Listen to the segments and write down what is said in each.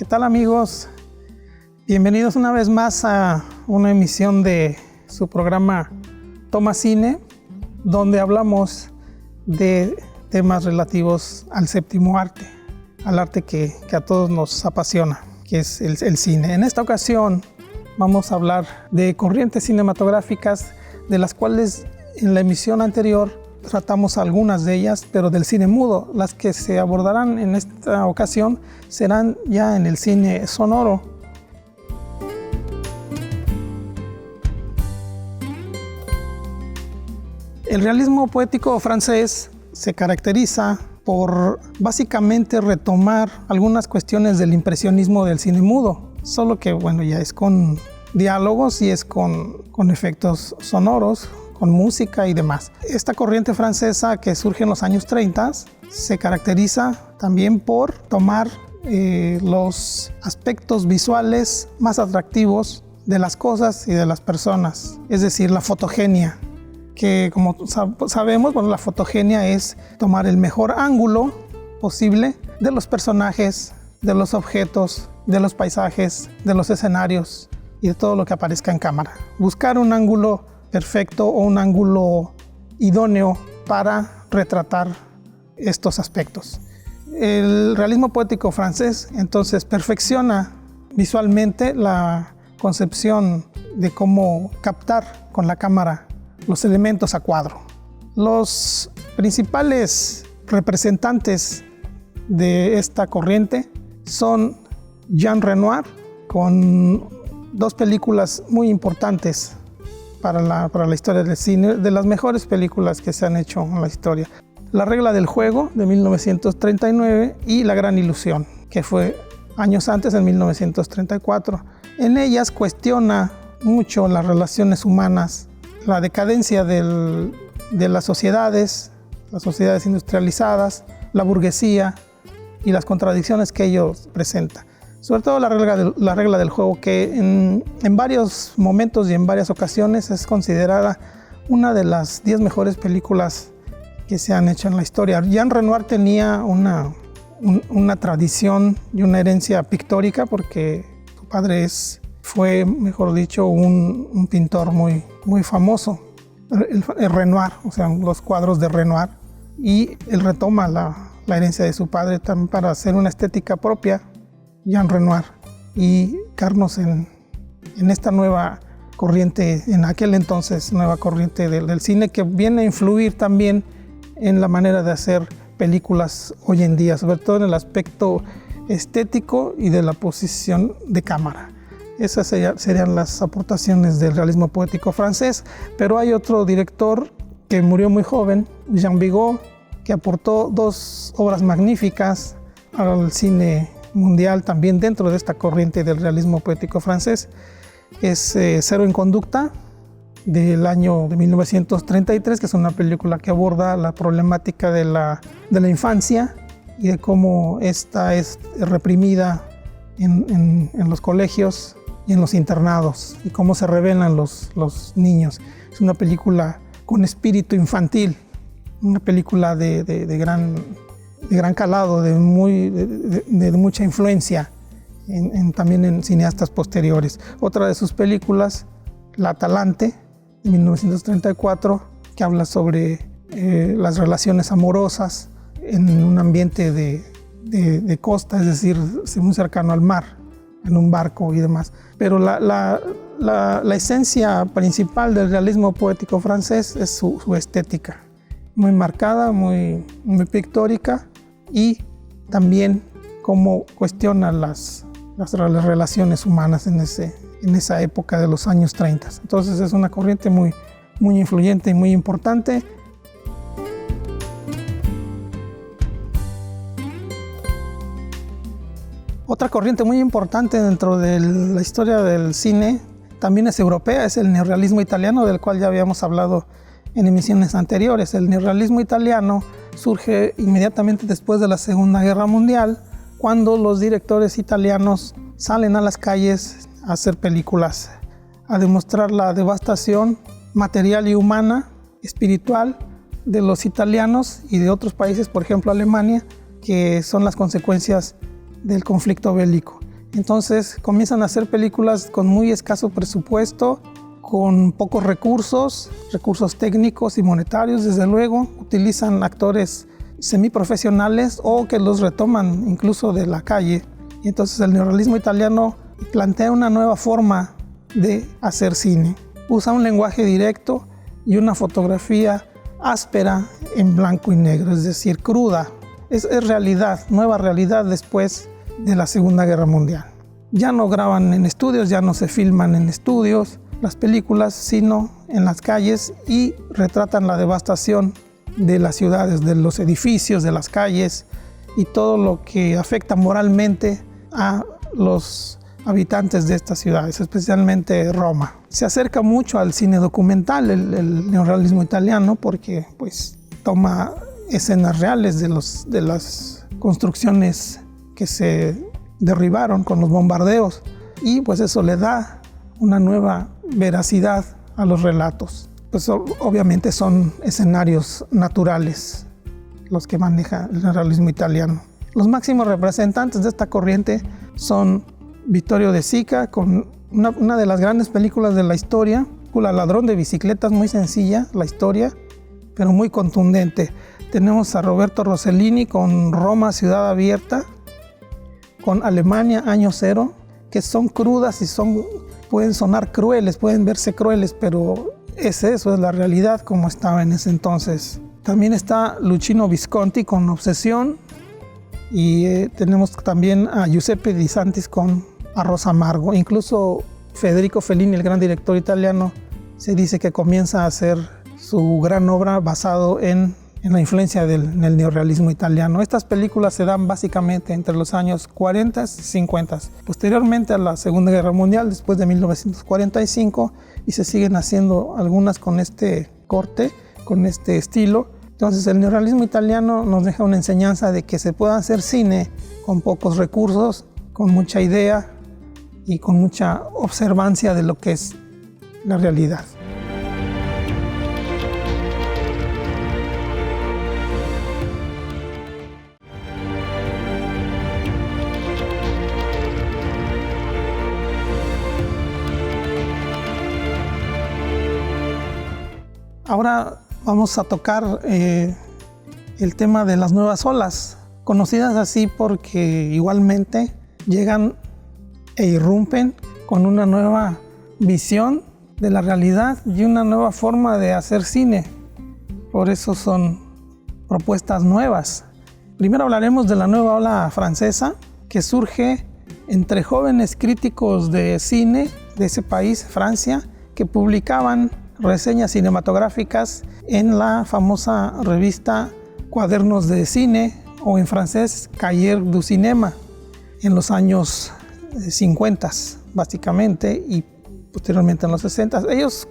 ¿Qué tal, amigos? Bienvenidos una vez más a una emisión de su programa Toma Cine, donde hablamos de temas relativos al séptimo arte, al arte que a todos nos apasiona, que es el cine. En esta ocasión vamos a hablar de corrientes cinematográficas, de las cuales en la emisión anterior tratamos algunas de ellas, pero del cine mudo. Las que se abordarán en esta ocasión serán ya en el cine sonoro. El realismo poético francés se caracteriza por básicamente retomar algunas cuestiones del impresionismo del cine mudo, solo que bueno, ya es con diálogos y es con efectos sonoros, con música y demás. Esta corriente francesa que surge en los años 30 se caracteriza también por tomar los aspectos visuales más atractivos de las cosas y de las personas, es decir, la fotogenia, que como sabemos, bueno, la fotogenia es tomar el mejor ángulo posible de los personajes, de los objetos, de los paisajes, de los escenarios y de todo lo que aparezca en cámara. Buscar un ángulo perfecto o un ángulo idóneo para retratar estos aspectos. El realismo poético francés entonces perfecciona visualmente la concepción de cómo captar con la cámara los elementos a cuadro. Los principales representantes de esta corriente son Jean Renoir, con dos películas muy importantes para la historia del cine, de las mejores películas que se han hecho en la historia. La regla del juego, de 1939, y La gran ilusión, que fue años antes, en 1934. En ellas cuestiona mucho las relaciones humanas, la decadencia de las sociedades industrializadas, la burguesía y las contradicciones que ellos presentan. Sobre todo la regla del juego, que en varios momentos y en varias ocasiones es considerada una de las 10 mejores películas que se han hecho en la historia. Jean Renoir tenía una tradición y una herencia pictórica, porque su padre fue, mejor dicho, un pintor muy famoso, el Renoir, o sea, los cuadros de Renoir, y él retoma la herencia de su padre también para hacer una estética propia, Jean Renoir, y Carnos en esta nueva corriente, en aquel entonces nueva corriente del cine, que viene a influir también en la manera de hacer películas hoy en día, sobre todo en el aspecto estético y de la posición de cámara. Esas serían las aportaciones del realismo poético francés, pero hay otro director que murió muy joven, Jean Vigo, que aportó dos obras magníficas al cine mundial también dentro de esta corriente del realismo poético francés. Es Cero en conducta, del año de 1933, que es una película que aborda la problemática de la infancia y de cómo esta es reprimida en los colegios y en los internados, y cómo se rebelan los niños. Es una película con espíritu infantil, una película de gran calado, de mucha influencia también en cineastas posteriores. Otra de sus películas, La Atalante, de 1934, que habla sobre las relaciones amorosas en un ambiente de costa, es decir, muy cercano al mar, en un barco y demás. Pero la esencia principal del realismo poético francés es su estética, muy marcada, muy pictórica, y también cómo cuestiona las relaciones humanas en esa época de los años 30. Entonces es una corriente muy influyente y muy importante. Otra corriente muy importante dentro de la historia del cine también es europea, es el neorrealismo italiano, del cual ya habíamos hablado en emisiones anteriores. El neorrealismo italiano surge inmediatamente después de la Segunda Guerra Mundial, cuando los directores italianos salen a las calles a hacer películas, a demostrar la devastación material y humana, espiritual, de los italianos y de otros países, por ejemplo Alemania, que son las consecuencias del conflicto bélico. Entonces comienzan a hacer películas con muy escaso presupuesto, con pocos recursos técnicos y monetarios, desde luego. Utilizan actores semiprofesionales o que los retoman incluso de la calle. Y entonces el neorrealismo italiano plantea una nueva forma de hacer cine. Usa un lenguaje directo y una fotografía áspera en blanco y negro, es decir, cruda. Es realidad, nueva realidad después de la Segunda Guerra Mundial. Ya no graban en estudios, ya no se filman en estudios las películas, sino en las calles, y retratan la devastación de las ciudades, de los edificios, de las calles y todo lo que afecta moralmente a los habitantes de estas ciudades, especialmente Roma. Se acerca mucho al cine documental, el neorrealismo italiano, porque pues toma escenas reales de las construcciones que se derribaron con los bombardeos, y pues eso le da una nueva veracidad a los relatos. Pues obviamente son escenarios naturales los que maneja el neorrealismo italiano. Los máximos representantes de esta corriente son Vittorio De Sica, con una de las grandes películas de la historia, La ladrón de bicicletas, muy sencilla la historia, pero muy contundente. Tenemos a Roberto Rossellini con Roma, ciudad abierta, con Alemania, año cero, que son crudas y pueden sonar crueles, pueden verse crueles, pero eso es la realidad como estaba en ese entonces. También está Luchino Visconti con Obsesión, y tenemos también a Giuseppe Di Santis con Arroz Amargo. Incluso Federico Fellini, el gran director italiano, se dice que comienza a hacer su gran obra basado en la influencia del neorrealismo italiano. Estas películas se dan básicamente entre los años 40 y 50, posteriormente a la Segunda Guerra Mundial, después de 1945, y se siguen haciendo algunas con este corte, con este estilo. Entonces el neorrealismo italiano nos deja una enseñanza de que se puede hacer cine con pocos recursos, con mucha idea y con mucha observancia de lo que es la realidad. Ahora vamos a tocar el tema de las nuevas olas, conocidas así porque igualmente llegan e irrumpen con una nueva visión de la realidad y una nueva forma de hacer cine. Por eso son propuestas nuevas. Primero hablaremos de la nueva ola francesa, que surge entre jóvenes críticos de cine de ese país, Francia, que publicaban reseñas cinematográficas en la famosa revista Cuadernos de Cine, o en francés Cahiers du Cinéma, en los años 50 básicamente, y posteriormente en los 60. Ellos,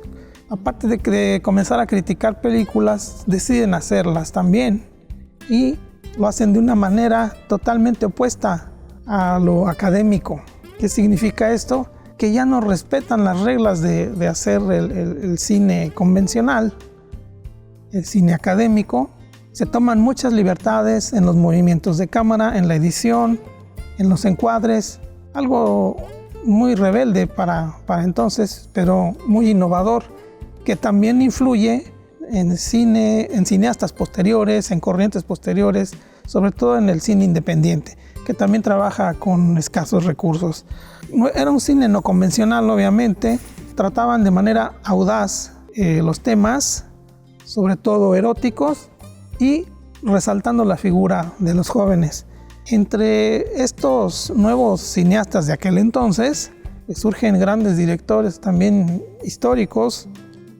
aparte de comenzar a criticar películas, deciden hacerlas también, y lo hacen de una manera totalmente opuesta a lo académico. ¿Qué significa esto? Que ya no respetan las reglas de hacer el cine convencional, el cine académico. Se toman muchas libertades en los movimientos de cámara, en la edición, en los encuadres, algo muy rebelde para entonces, pero muy innovador, que también influye en cineastas posteriores, en corrientes posteriores, sobre todo en el cine independiente, que también trabaja con escasos recursos. Era un cine no convencional, obviamente. Trataban de manera audaz los temas, sobre todo eróticos, y resaltando la figura de los jóvenes. Entre estos nuevos cineastas de aquel entonces surgen grandes directores también históricos,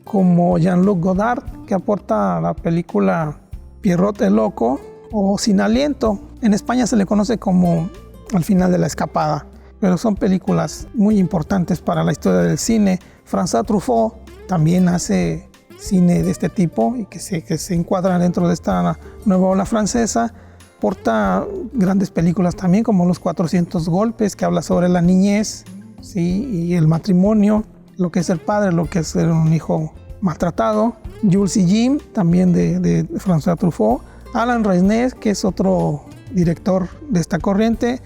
como Jean-Luc Godard, que aporta la película Pierrot el Loco, o Sin Aliento. En España se le conoce como Al final de la escapada, pero son películas muy importantes para la historia del cine. François Truffaut también hace cine de este tipo y que se encuadra dentro de esta nueva ola francesa. Porta grandes películas también, como Los 400 golpes, que habla sobre la niñez, ¿sí? Y el matrimonio, lo que es el padre, lo que es ser un hijo maltratado. Jules y Jim, también de François Truffaut. Alain Resnais, que es otro director de esta corriente.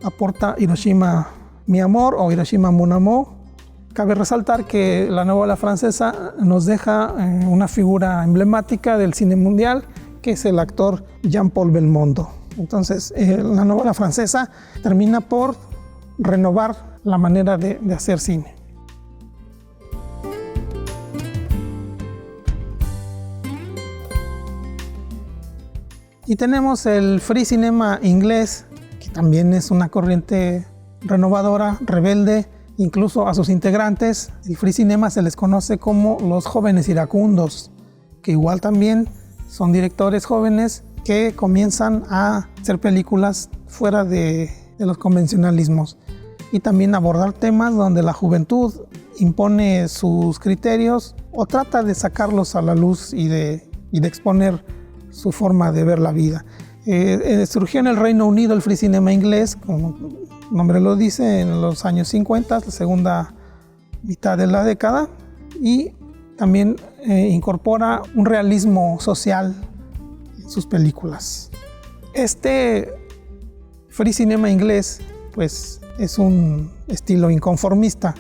aporta Hiroshima Mi Amor o Hiroshima Mon Amour. Cabe resaltar que la novela francesa nos deja una figura emblemática del cine mundial, que es el actor Jean-Paul Belmondo. Entonces, la novela francesa termina por renovar la manera de hacer cine. Y tenemos el Free Cinema inglés, que también es una corriente renovadora, rebelde, incluso a sus integrantes. El Free Cinema se les conoce como los jóvenes iracundos, que igual también son directores jóvenes que comienzan a hacer películas fuera de los convencionalismos y también abordar temas donde la juventud impone sus criterios o trata de sacarlos a la luz y de exponer su forma de ver la vida. Surgió en el Reino Unido el Free Cinema inglés, como el nombre lo dice, en los años 50, la segunda mitad de la década, y también incorpora un realismo social en sus películas. Este Free Cinema inglés pues es un estilo inconformista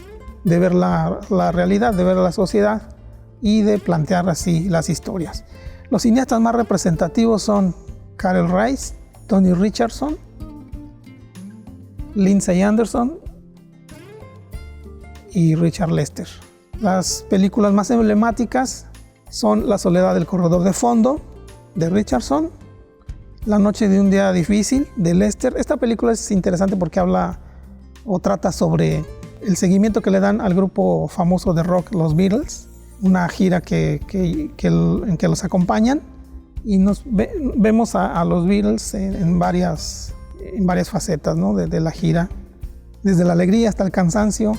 de ver la realidad, de ver la sociedad y de plantear así las historias. Los cineastas más representativos son Karel Reisz, Tony Richardson, Lindsay Anderson y Richard Lester. Las películas más emblemáticas son La soledad del corredor de fondo, de Richardson, La noche de un día difícil, de Lester. Esta película es interesante porque habla o trata sobre el seguimiento que le dan al grupo famoso de rock, los Beatles, una gira en que los acompañan, y vemos a los Beatles en varias facetas, ¿no? de la gira, desde la alegría hasta el cansancio,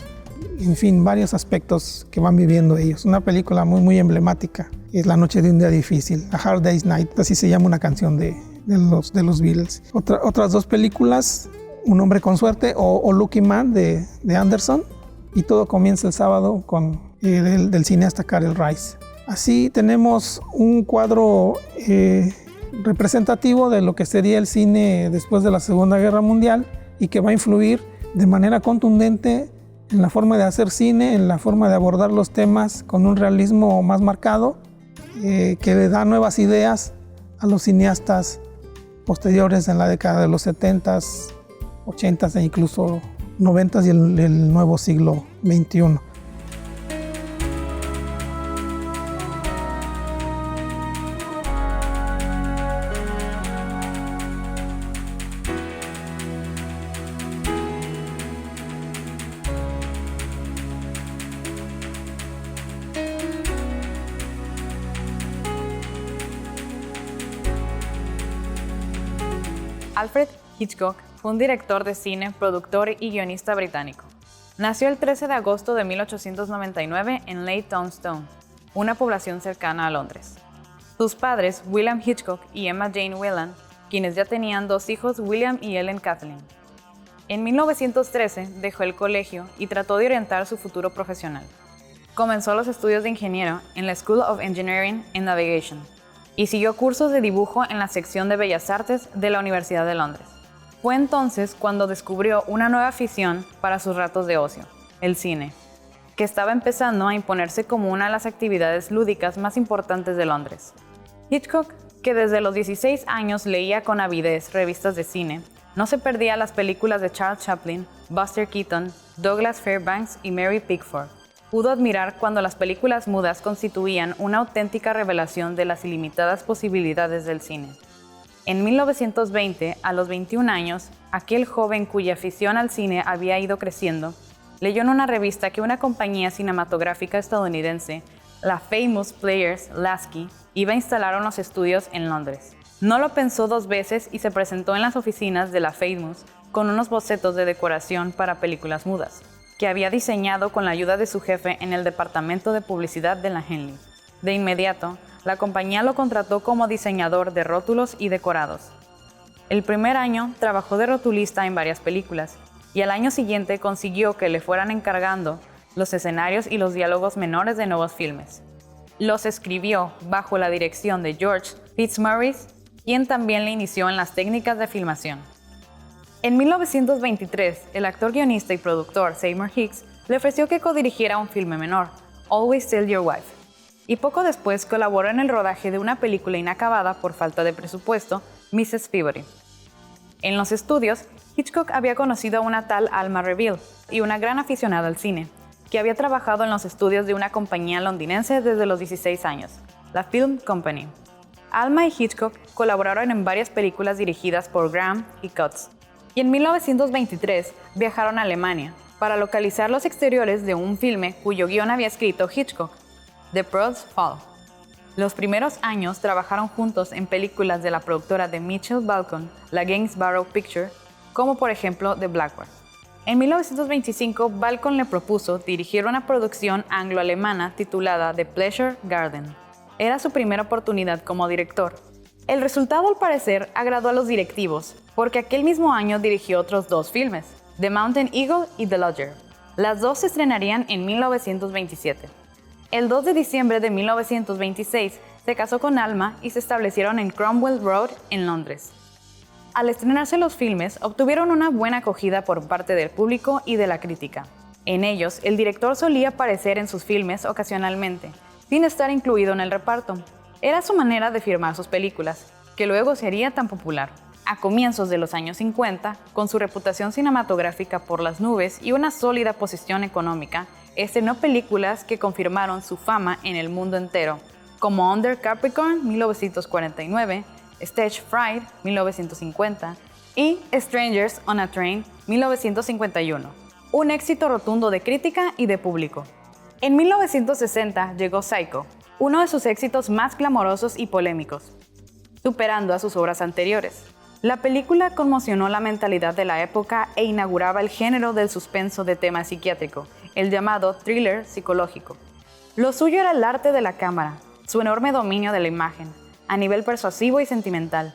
en fin, varios aspectos que van viviendo ellos. Una película muy, muy emblemática es La noche de un día difícil, A Hard Day's Night, así se llama una canción de los Beatles. Otras dos películas, Un hombre con suerte o Lucky Man de Anderson, y todo comienza el sábado del cineasta Karel Reisz. Así tenemos un cuadro representativo de lo que sería el cine después de la Segunda Guerra Mundial y que va a influir de manera contundente en la forma de hacer cine, en la forma de abordar los temas con un realismo más marcado, que le da nuevas ideas a los cineastas posteriores en la década de los 70s, 80s e incluso 90s y el nuevo siglo XXI. Alfred Hitchcock fue un director de cine, productor y guionista británico. Nació el 13 de agosto de 1899 en Leytonstone, una población cercana a Londres. Sus padres, William Hitchcock y Emma Jane Whelan, quienes ya tenían dos hijos, William y Ellen Kathleen. En 1913 dejó el colegio y trató de orientar su futuro profesional. Comenzó los estudios de ingeniero en la School of Engineering and Navigation y siguió cursos de dibujo en la sección de Bellas Artes de la Universidad de Londres. Fue entonces cuando descubrió una nueva afición para sus ratos de ocio, el cine, que estaba empezando a imponerse como una de las actividades lúdicas más importantes de Londres. Hitchcock, que desde los 16 años leía con avidez revistas de cine, no se perdía las películas de Charles Chaplin, Buster Keaton, Douglas Fairbanks y Mary Pickford. Pudo admirar cuando las películas mudas constituían una auténtica revelación de las ilimitadas posibilidades del cine. En 1920, a los 21 años, aquel joven cuya afición al cine había ido creciendo, leyó en una revista que una compañía cinematográfica estadounidense, la Famous Players Lasky, iba a instalar unos estudios en Londres. No lo pensó dos veces y se presentó en las oficinas de la Famous con unos bocetos de decoración para películas mudas, que había diseñado con la ayuda de su jefe en el departamento de publicidad de la Henley. De inmediato, la compañía lo contrató como diseñador de rótulos y decorados. El primer año trabajó de rotulista en varias películas y al año siguiente consiguió que le fueran encargando los escenarios y los diálogos menores de nuevos filmes. Los escribió bajo la dirección de George Fitzmaurice, quien también le inició en las técnicas de filmación. En 1923, el actor, guionista y productor Seymour Hicks le ofreció que codirigiera un filme menor, Always Tell Your Wife, y poco después colaboró en el rodaje de una película inacabada por falta de presupuesto, Mrs. Peabody. En los estudios, Hitchcock había conocido a una tal Alma Reville y una gran aficionada al cine, que había trabajado en los estudios de una compañía londinense desde los 16 años, la Film Company. Alma y Hitchcock colaboraron en varias películas dirigidas por Graham y Cutts, y en 1923 viajaron a Alemania para localizar los exteriores de un filme cuyo guión había escrito Hitchcock, The Prods Fall. Los primeros años trabajaron juntos en películas de la productora de Mitchell Balcon, la Gainsborough Picture, como por ejemplo The Blackbird. En 1925, Balcon le propuso dirigir una producción anglo-alemana titulada The Pleasure Garden. Era su primera oportunidad como director. El resultado, al parecer, agradó a los directivos, porque aquel mismo año dirigió otros 2 filmes, The Mountain Eagle y The Lodger. Las 2 se estrenarían en 1927. El 2 de diciembre de 1926 se casó con Alma y se establecieron en Cromwell Road, en Londres. Al estrenarse los filmes, obtuvieron una buena acogida por parte del público y de la crítica. En ellos, el director solía aparecer en sus filmes ocasionalmente, sin estar incluido en el reparto. Era su manera de firmar sus películas, que luego sería tan popular. A comienzos de los años 50, con su reputación cinematográfica por las nubes y una sólida posición económica, estrenó películas que confirmaron su fama en el mundo entero, como Under Capricorn, 1949, Stage Fright, 1950, y Strangers on a Train, 1951, un éxito rotundo de crítica y de público. En 1960 llegó Psycho, uno de sus éxitos más clamorosos y polémicos, superando a sus obras anteriores. La película conmocionó la mentalidad de la época e inauguraba el género del suspenso de tema psiquiátrico, el llamado thriller psicológico. Lo suyo era el arte de la cámara, su enorme dominio de la imagen, a nivel persuasivo y sentimental.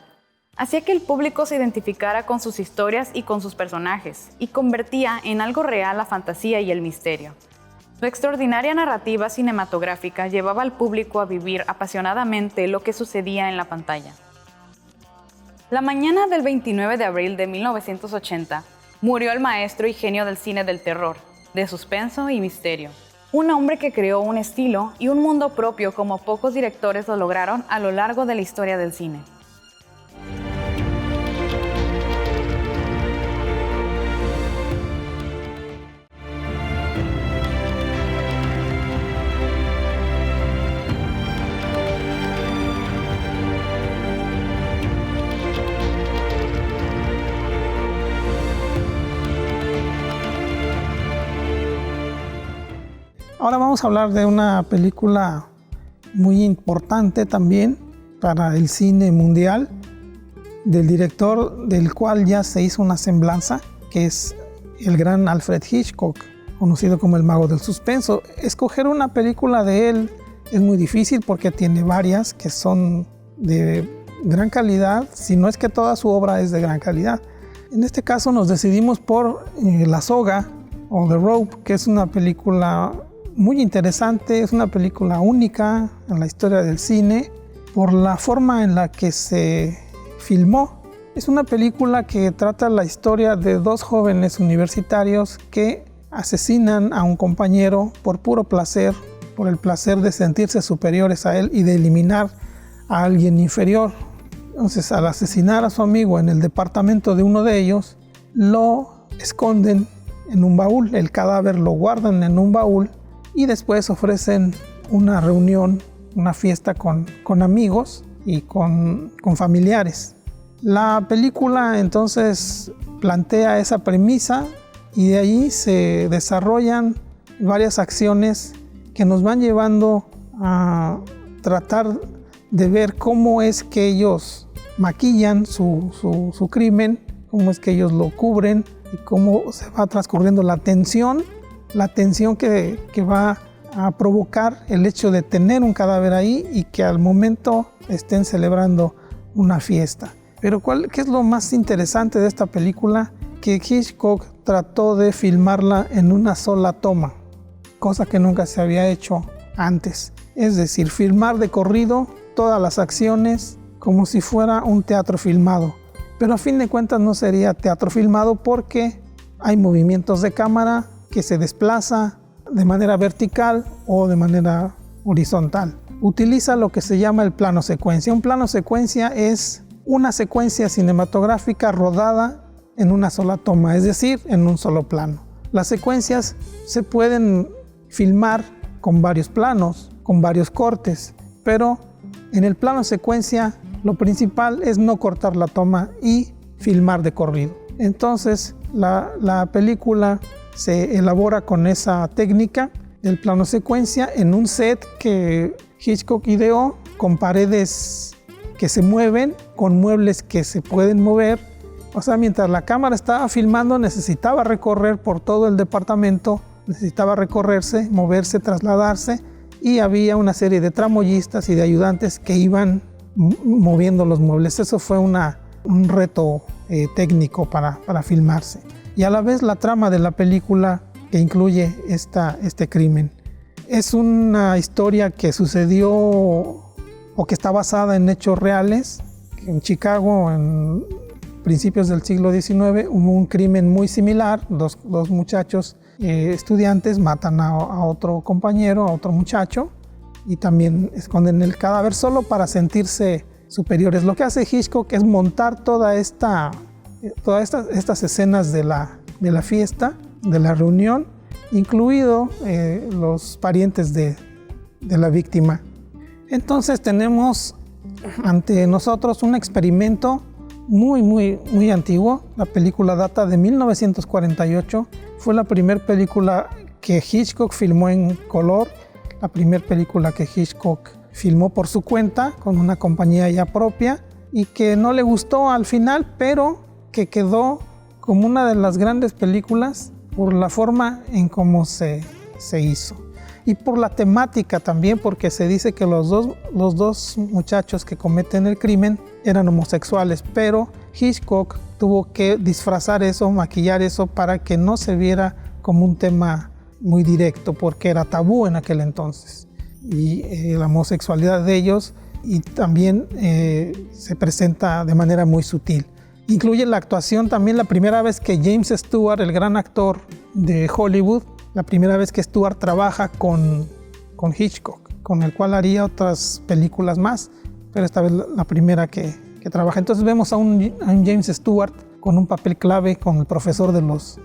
Hacía que el público se identificara con sus historias y con sus personajes, y convertía en algo real la fantasía y el misterio. Su extraordinaria narrativa cinematográfica llevaba al público a vivir apasionadamente lo que sucedía en la pantalla. La mañana del 29 de abril de 1980, murió el maestro y genio del cine del terror, de suspenso y misterio. Un hombre que creó un estilo y un mundo propio como pocos directores lo lograron a lo largo de la historia del cine. Ahora vamos a hablar de una película muy importante también para el cine mundial, del director del cual ya se hizo una semblanza, que es el gran Alfred Hitchcock, conocido como el mago del suspenso. Escoger una película de él es muy difícil porque tiene varias que son de gran calidad, si no es que toda su obra es de gran calidad. En este caso nos decidimos por La Soga o The Rope, que es una película muy interesante, es una película única en la historia del cine por la forma en la que se filmó. Es una película que trata la historia de 2 jóvenes universitarios que asesinan a un compañero por puro placer, por el placer de sentirse superiores a él y de eliminar a alguien inferior. Entonces, al asesinar a su amigo en el departamento de uno de ellos, lo esconden en un baúl, el cadáver lo guardan en un baúl y después ofrecen una reunión, una fiesta con amigos y con familiares. La película entonces plantea esa premisa y de ahí se desarrollan varias acciones que nos van llevando a tratar de ver cómo es que ellos maquillan su crimen, cómo es que ellos lo cubren y cómo se va transcurriendo la tensión que va a provocar el hecho de tener un cadáver ahí y que al momento estén celebrando una fiesta. Pero ¿qué es lo más interesante de esta película? Que Hitchcock trató de filmarla en una sola toma, cosa que nunca se había hecho antes. Es decir, filmar de corrido todas las acciones como si fuera un teatro filmado, pero a fin de cuentas no sería teatro filmado porque hay movimientos de cámara que se desplaza de manera vertical o de manera horizontal. Utiliza lo que se llama el plano secuencia. Un plano secuencia es una secuencia cinematográfica rodada en una sola toma, es decir, en un solo plano. Las secuencias se pueden filmar con varios planos, con varios cortes, pero en el plano secuencia lo principal es no cortar la toma y filmar de corrido. Entonces la película se elabora con esa técnica del plano secuencia en un set que Hitchcock ideó con paredes que se mueven, con muebles que se pueden mover. O sea, mientras la cámara estaba filmando necesitaba recorrer por todo el departamento, necesitaba recorrerse, moverse, trasladarse, y había una serie de tramoyistas y de ayudantes que iban moviendo los muebles. Eso fue un reto técnico para filmarse. Y a la vez la trama de la película que incluye este crimen. Es una historia que sucedió o que está basada en hechos reales. En Chicago, en principios del siglo XIX, hubo un crimen muy similar. Dos muchachos estudiantes matan a otro compañero, a otro muchacho, y también esconden el cadáver solo para sentirse superiores. Lo que hace Hitchcock es montar todas estas escenas de la fiesta, de la reunión, incluido los parientes de la víctima. Entonces tenemos ante nosotros un experimento muy antiguo. La película data de 1948. Fue la primera película que Hitchcock filmó en color, la primera película que Hitchcock filmó por su cuenta, con una compañía ya propia, y que no le gustó al final, pero que quedó como una de las grandes películas por la forma en cómo se hizo. Y por la temática también, porque se dice que los dos muchachos que cometen el crimen eran homosexuales, pero Hitchcock tuvo que disfrazar eso, maquillar eso para que no se viera como un tema muy directo, porque era tabú en aquel entonces. Y la homosexualidad de ellos y también se presenta de manera muy sutil. Incluye la actuación también, la primera vez que James Stewart, el gran actor de Hollywood, la primera vez que Stewart trabaja con Hitchcock, con el cual haría otras películas más, pero esta vez la primera que trabaja. Entonces vemos a un James Stewart con un papel clave, con el profesor de los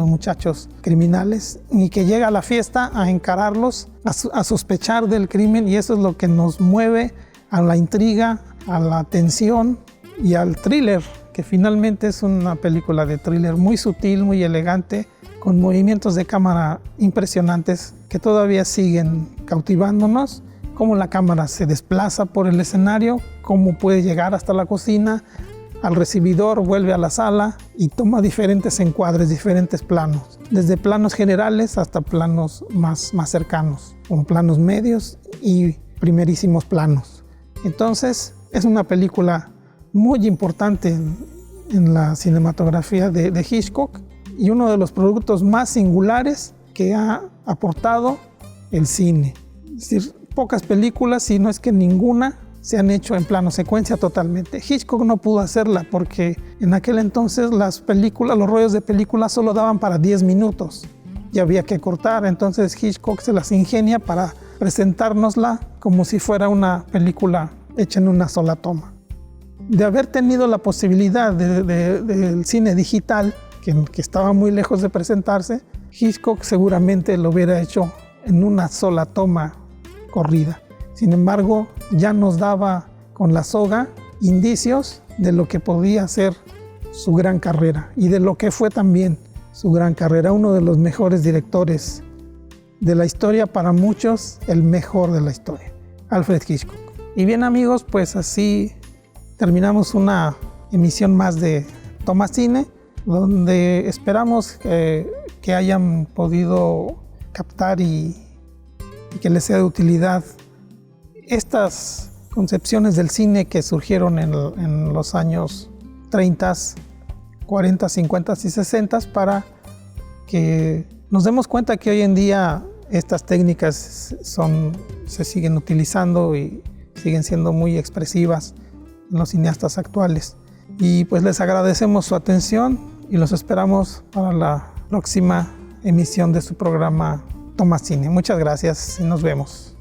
muchachos criminales, y que llega a la fiesta a encararlos, a sospechar del crimen, y eso es lo que nos mueve a la intriga, a la tensión y al thriller, que finalmente es una película de thriller muy sutil, muy elegante, con movimientos de cámara impresionantes que todavía siguen cautivándonos, cómo la cámara se desplaza por el escenario, cómo puede llegar hasta la cocina, al recibidor, vuelve a la sala y toma diferentes encuadres, diferentes planos, desde planos generales hasta planos más cercanos, con planos medios y primerísimos planos. Entonces es una película muy importante en la cinematografía de Hitchcock y uno de los productos más singulares que ha aportado el cine. Es decir, pocas películas, si no es que ninguna, se han hecho en plano secuencia totalmente. Hitchcock no pudo hacerla porque en aquel entonces los rollos de película solo daban para 10 minutos y había que cortar. Entonces Hitchcock se las ingenia para presentárnosla como si fuera una película hecha en una sola toma. De haber tenido la posibilidad del cine digital, que estaba muy lejos de presentarse, Hitchcock seguramente lo hubiera hecho en una sola toma corrida. Sin embargo, ya nos daba con la soga indicios de lo que podía ser su gran carrera y de lo que fue también su gran carrera. Uno de los mejores directores de la historia, para muchos el mejor de la historia, Alfred Hitchcock. Y bien amigos, pues así terminamos una emisión más de Toma Cine, donde esperamos que hayan podido captar y que les sea de utilidad estas concepciones del cine que surgieron en los años 30, 40, 50 y 60 para que nos demos cuenta que hoy en día estas técnicas se siguen utilizando y siguen siendo muy expresivas en los cineastas actuales. Y pues les agradecemos su atención y los esperamos para la próxima emisión de su programa Toma Cine. Muchas gracias y nos vemos.